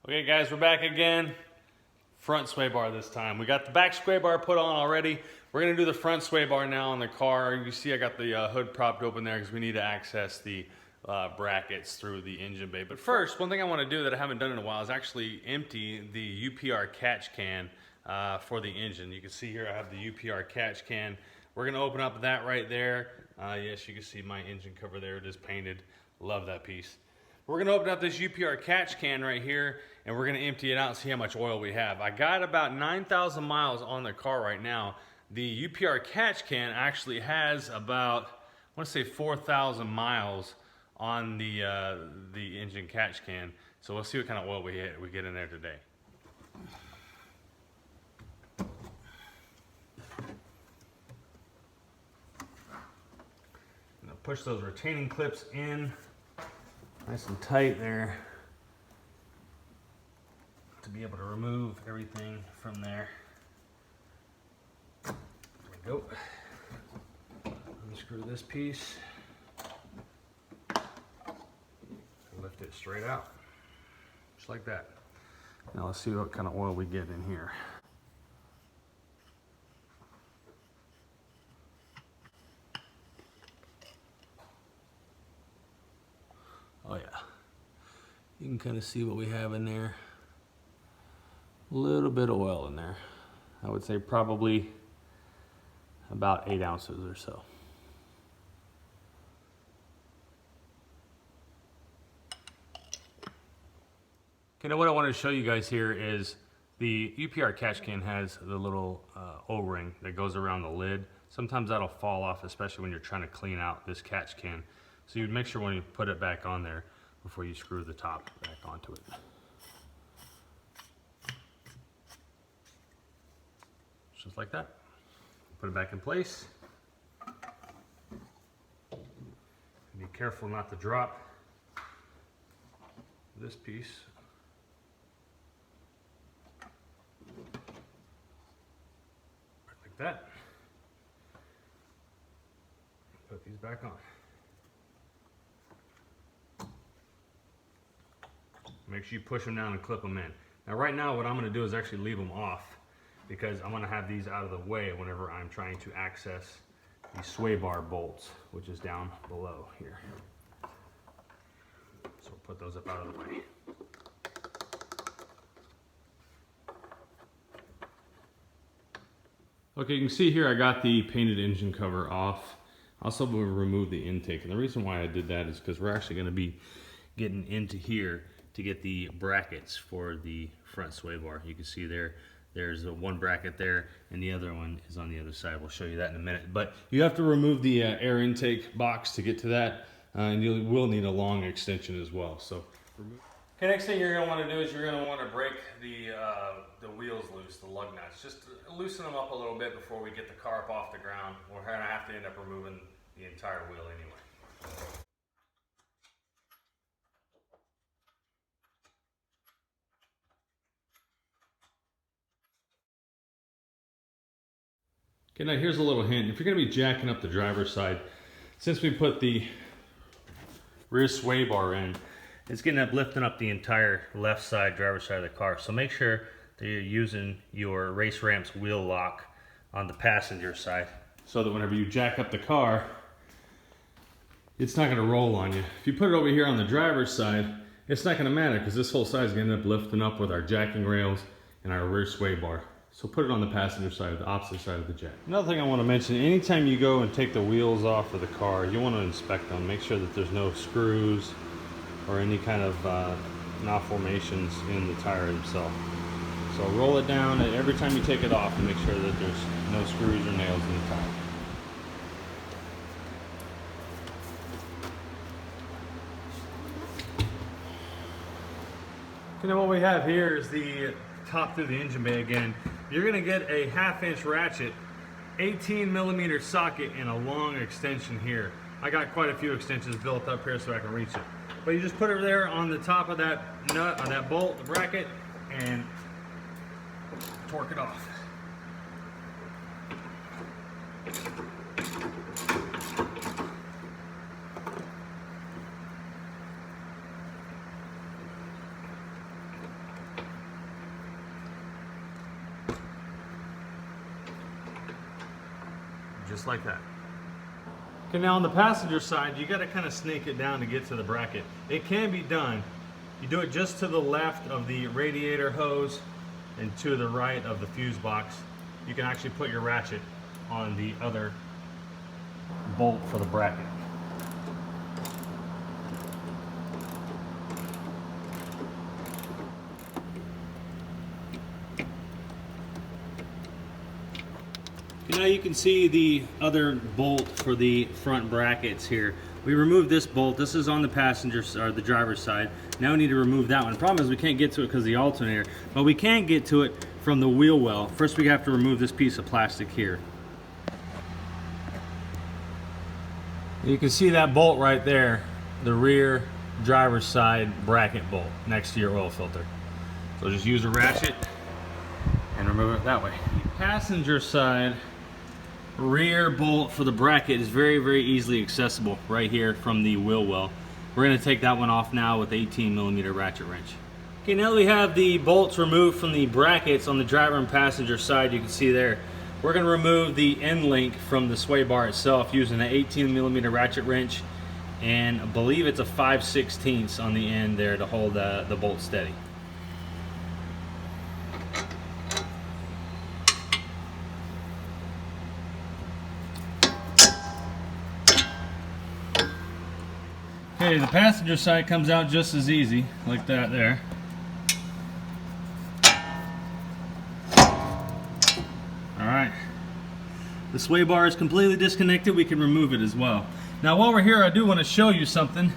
Okay guys, we're back again. Front sway bar this time. We got the back sway bar put on already. We're gonna do the front sway bar now on the car. You see I got the hood propped open there because we need to access the brackets through the engine bay. But first, one thing I wanna do that I haven't done in a while is actually empty the UPR catch can for the engine. You can see here I have the UPR catch can. We're gonna open up that right there. Yes, you can see my engine cover there. It is painted. Love that piece. We're gonna open up this UPR catch can right here and we're gonna empty it out and see how much oil we have. I got about 9,000 miles on the car right now. The UPR catch can actually has about, I wanna say 4,000 miles on the engine catch can. So we'll see what kind of oil we get in there today. I'm gonna push those retaining clips in. Nice and tight there to be able to remove everything from there. There we go. Unscrew this piece. Lift it straight out, just like that. Now let's see what kind of oil we get in here. Oh yeah, you can kind of see what we have in there. A little bit of oil in there. I would say probably about 8 ounces or so. Okay, now what I want to show you guys here is the UPR catch can has the little O-ring that goes around the lid. Sometimes that'll fall off, especially when you're trying to clean out this catch can. So you'd make sure when you put it back on there before you screw the top back onto it. Just like that. Put it back in place. Be careful not to drop this piece. Like that. Put these back on. Make sure you push them down and clip them in. Now right now what I'm going to do is actually leave them off because I'm going to have these out of the way whenever I'm trying to access the sway bar bolts, which is down below here. So we'll put those up out of the way. Okay, you can see here I got the painted engine cover off. I also will remove the intake, and the reason why I did that is because we're actually going to be getting into here to get the brackets for the front sway bar. You can see there's one bracket there and the other one is on the other side. We'll show you that in a minute. But you have to remove the air intake box to get to that, and you will need a long extension as well. So, okay, next thing you're going to want to do is you're going to want to break the wheels loose, the lug nuts. Just loosen them up a little bit before we get the car up off the ground. We're going to have to end up removing the entire wheel anyway. Okay, now here's a little hint. If you're going to be jacking up the driver's side, since we put the rear sway bar in, it's getting up, lifting up the entire left side, driver's side of the car. So make sure that you're using your race ramps wheel lock on the passenger side so that whenever you jack up the car, it's not going to roll on you. If you put it over here on the driver's side, it's not going to matter because this whole side is going to end up lifting up with our jacking rails and our rear sway bar. So put it on the passenger side, the opposite side of the jack. Another thing I want to mention, anytime you go and take the wheels off of the car, you want to inspect them. Make sure that there's no screws or any kind of malformations in the tire itself. So roll it down every time you take it off and make sure that there's no screws or nails in the tire. Okay, now what we have here is the top through the engine bay again. You're going to get a 1/2-inch ratchet, 18mm socket, and a long extension here. I got quite a few extensions built up here so I can reach it. But you just put it there on the top of that nut, on that bolt, the bracket, and torque it off. just like that. Okay, now on the passenger side, you got to kind of snake it down to get to the bracket. It can be done. You do it just to the left of the radiator hose and to the right of the fuse box. You can actually put your ratchet on the other bolt for the bracket. Now you can see the other bolt for the front brackets here. We removed this bolt. This is on the passenger or the driver's side. Now we need to remove that one. The problem is we can't get to it because of the alternator, but we can get to it from the wheel well. First we have to remove this piece of plastic here. You can see that bolt right there, the rear driver's side bracket bolt next to your oil filter. So just use a ratchet and remove it that way. Passenger side rear bolt for the bracket is very easily accessible right here from the wheel well. We're going to take that one off now with 18mm ratchet wrench. Okay, now that we have the bolts removed from the brackets on the driver and passenger side, you can see there, we're going to remove the end link from the sway bar itself using an 18mm ratchet wrench, and I believe it's a 5/16 on the end there to hold the bolt steady. Okay, the passenger side comes out just as easy, like that there. Alright, the sway bar is completely disconnected. We can remove it as well. Now while we're here, I do want to show you something.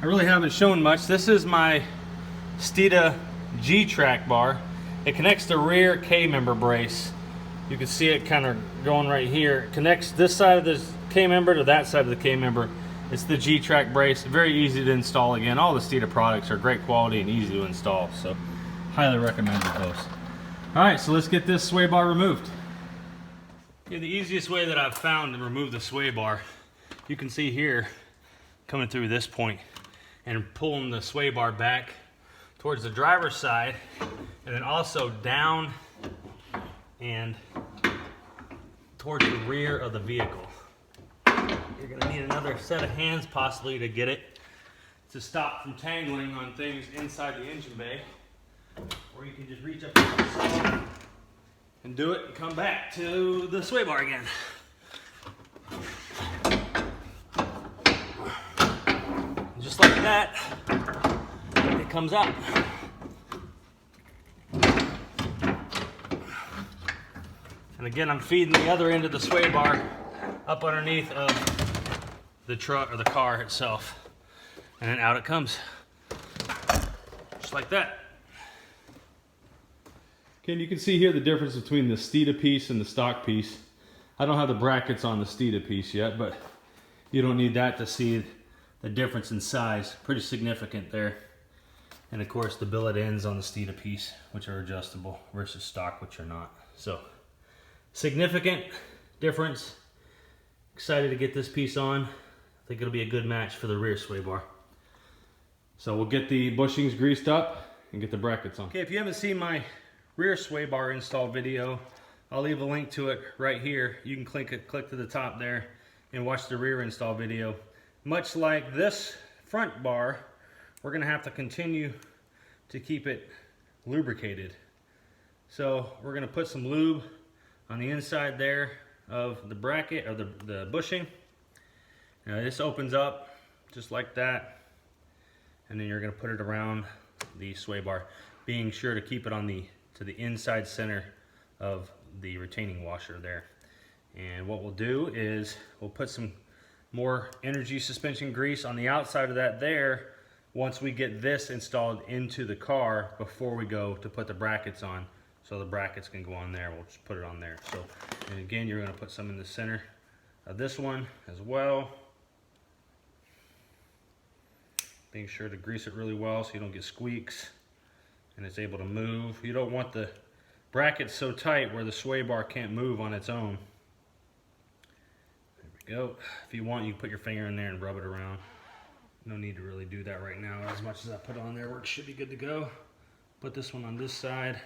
I really haven't shown much. This is my Steeda G-Track bar. It connects the rear K-member brace. You can see it kind of going right here. It connects this side of the K-member to that side of the K-member. It's the G-Track brace, very easy to install. Again, all the Steeda products are great quality and easy to install, so highly recommended those. Alright, so let's get this sway bar removed. Okay, the easiest way that I've found to remove the sway bar, you can see here, coming through this point and pulling the sway bar back towards the driver's side, and then also down and towards the rear of the vehicle. You're going to need another set of hands possibly to get it to stop from tangling on things inside the engine bay, or you can just reach up to the side and do it and come back to the sway bar again. Just like that, it comes out. And again, I'm feeding the other end of the sway bar up underneath of the truck or the car itself, and then out it comes, just like that. Okay, and you can see here the difference between the Steeda piece and the stock piece. I don't have the brackets on the Steeda piece yet, but you don't need that to see the difference in size. Pretty significant there. And of course the billet ends on the Steeda piece, which are adjustable, versus stock, which are not. So significant difference. Excited to get this piece on. I think it'll be a good match for the rear sway bar. So we'll get the bushings greased up and get the brackets on. Okay, if you haven't seen my rear sway bar install video, I'll leave a link to it right here. You can click to the top there and watch the rear install video. Much like this front bar, we're gonna have to continue to keep it lubricated. So we're gonna put some lube on the inside there of the bracket, or the bushing. Now this opens up just like that, and then you're going to put it around the sway bar, being sure to keep it on to the inside center of the retaining washer there. And what we'll do is we'll put some more energy suspension grease on the outside of that there once we get this installed into the car, before we go to put the brackets on. So the brackets can go on there. We'll just put it on there. So, and again, you're going to put some in the center of this one as well. Being sure to grease it really well so you don't get squeaks and it's able to move. You don't want the brackets so tight where the sway bar can't move on its own. There we go. If you want, you can put your finger in there and rub it around. No need to really do that right now. As much as I put on there, it should be good to go. Put this one on this side.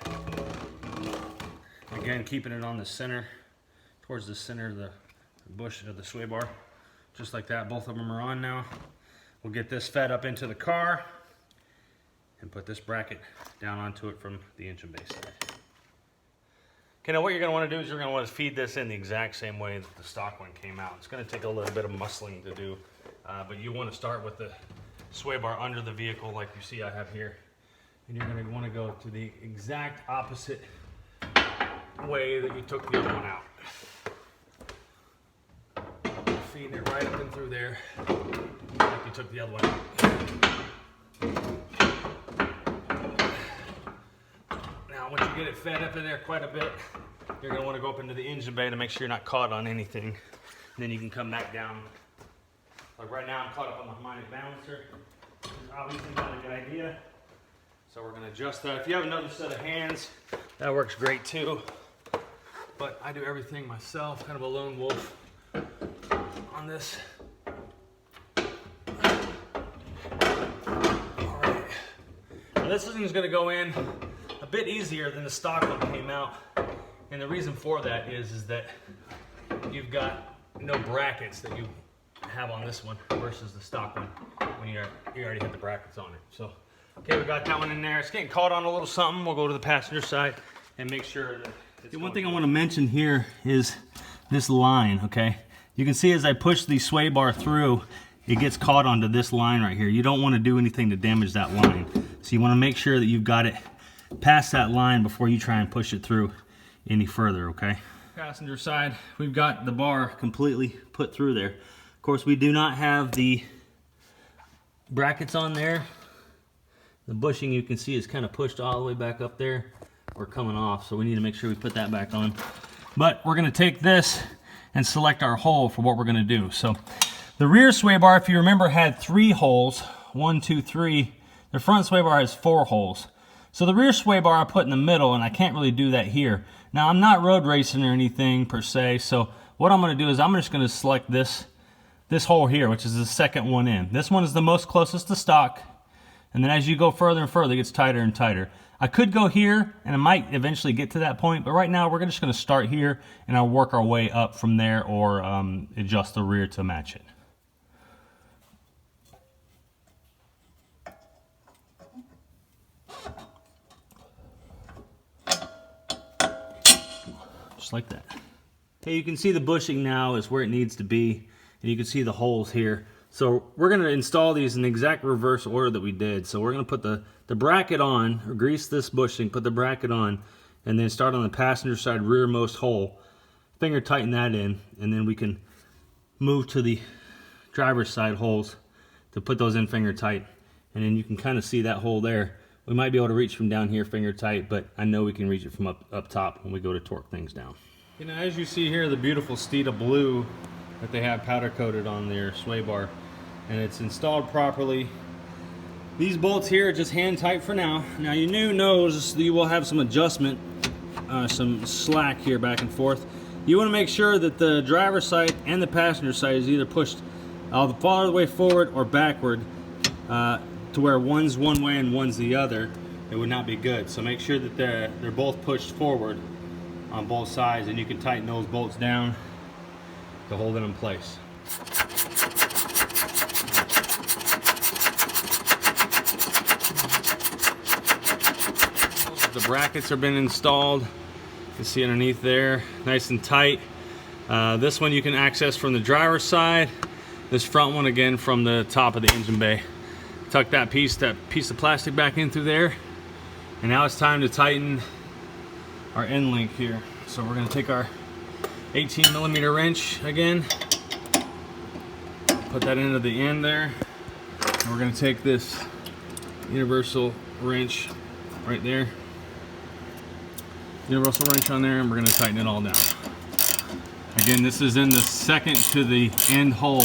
Again, keeping it on the center, towards the center of the bush of the sway bar, just like that. Both of them are on now. We'll get this fed up into the car and put this bracket down onto it from the engine bay side. Okay, now what you're going to want to do is you're going to want to feed this in the exact same way that the stock one came out. It's going to take a little bit of muscling to do, but you want to start with the sway bar under the vehicle like you see I have here. And you're going to want to go to the exact opposite way that you took the other one out. Feeding it right up and through there like you took the other one out. Now once you get it fed up in there quite a bit, you're going to want to go up into the engine bay to make sure you're not caught on anything. And then you can come back down. Like right now I'm caught up on the harmonic balancer, which is obviously not a good idea. So we're going to adjust that. If you have another set of hands, that works great too. But I do everything myself, kind of a lone wolf on this. All right. Now this thing is going to go in a bit easier than the stock one came out. And the reason for that is that you've got no brackets that you have on this one versus the stock one when you already have the brackets on it. So, okay, we got that one in there. It's getting caught on a little something. We'll go to the passenger side and make sure that it's one thing I want to mention here is this line, okay? You can see as I push the sway bar through, it gets caught onto this line right here. You don't want to do anything to damage that line. So you want to make sure that you've got it past that line before you try and push it through any further, okay? Passenger side, we've got the bar completely put through there. Of course, we do not have the brackets on there. The bushing you can see is kind of pushed all the way back up there or coming off, so we need to make sure we put that back on. But we're going to take this and select our hole for what we're going to do. So the rear sway bar, if you remember, had 3 holes. 1, 2, 3. The front sway bar has 4 holes. So the rear sway bar I put in the middle, and I can't really do that here. Now I'm not road racing or anything per se, so what I'm going to do is I'm just going to select this hole here, which is the second one in. This one is the most closest to stock, and then as you go further and further, it gets tighter and tighter. I could go here, and I might eventually get to that point, but right now we're just going to start here, and I'll work our way up from there or adjust the rear to match it. Just like that. Okay, you can see the bushing now is where it needs to be, and you can see the holes here. So we're going to install these in the exact reverse order that we did. So we're going to put the bracket on, or grease this bushing, put the bracket on, and then start on the passenger side rearmost hole. Finger tighten that in, and then we can move to the driver's side holes to put those in finger tight. And then you can kind of see that hole there. We might be able to reach from down here finger tight, but I know we can reach it from up top when we go to torque things down. You know, as you see here, the beautiful Steeda blue that they have powder coated on their sway bar, and it's installed properly. These bolts here are just hand tight for now. Now your new nose, you will have some adjustment, some slack here back and forth. You want to make sure that the driver's side and the passenger side is either pushed all the way forward or backward, to where one's one way and one's the other. It would not be good. So make sure that they're both pushed forward on both sides, and you can tighten those bolts down to hold it in place. The brackets have been installed. You can see underneath there, nice and tight. This one you can access from the driver's side. This front one again from the top of the engine bay. Tuck that piece of plastic back in through there. And now it's time to tighten our end link here. So we're going to take our 18mm wrench again, put that into the end there, and we're going to take this universal wrench right there, universal wrench on there, and we're going to tighten it all down. Again, this is in the second to the end hole.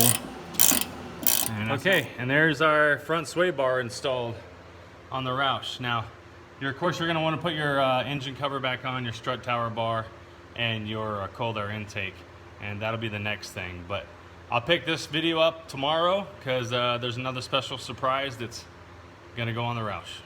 Okay, and there's our front sway bar installed on the ROUSH. Now, of course, you're going to want to put your engine cover back on, your strut tower bar, and your cold air intake, and that'll be the next thing. But I'll pick this video up tomorrow because there's another special surprise that's going to go on the ROUSH.